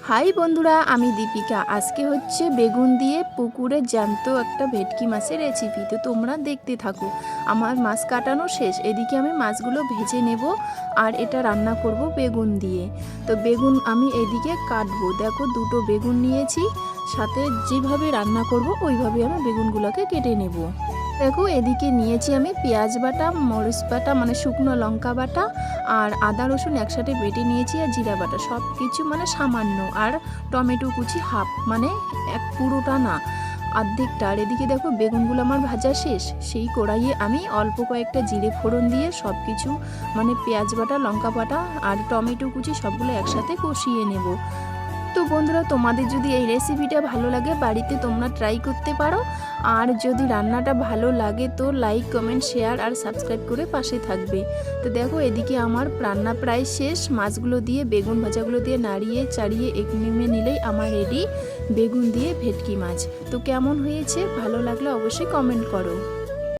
High বন্ধুরা, আমি দীপিকা। আজকে হচ্ছে বেগুন দিয়ে পুকুরে জ্যান্ত একটা ভেটকি মাছের রেসিপি। তো তোমরা দেখতে থাকো। আমার মাছ কাটানো শেষ, এদিকে আমি মাছগুলো ভেজে নেব আর এটা রান্না করব বেগুন দিয়ে। তো বেগুন আমি এদিকে কাটবো। দেখো, দুটো বেগুন নিয়েছি, সাথে যেভাবে রান্না করব ওইভাবে আমি বেগুনগুলোকে কেটে নেব। দেখো, এদিকে নিয়েছি আমি পেঁয়াজ বাটা, মরিচ বাটা মানে শুকনো লঙ্কা বাটা, আর আদা রসুন একসাথে বেটে নিয়েছি, আর জিরা বাটা, সব কিছু মানে সামান্য, আর টমেটো কুচি হাফ, মানে এক পুরোটা না, অর্ধেকটা। আর এদিকে দেখো, বেগুনগুলো আমার ভাজা শেষ। সেই কড়াইয়ে আমি অল্প কয়েকটা জিরে ফোড়ন দিয়ে সব কিছু মানে পেঁয়াজ বাটা, লঙ্কা বাটা আর টমেটো কুচি সবগুলো একসাথে কষিয়ে নেব। তো বন্ধুরা, তোমাদের যদি এই রেসিপিটা ভালো লাগে বাড়িতে তোমরা ট্রাই করতে পারো। আর যদি রান্নাটা ভালো লাগে তো লাইক, কমেন্ট, শেয়ার আর সাবস্ক্রাইব করে পাশে থাকবে। তো দেখো, এদিকে আমার রান্না প্রায় শেষ। মাছগুলো দিয়ে বেগুন ভাজাগুলো দিয়ে নাড়িয়ে চাড়িয়ে নেমে নিলেই আমার রেডি বেগুন দিয়ে ভেটকি মাছ। তো কেমন হয়েছে, ভালো লাগলে অবশ্যই কমেন্ট করো।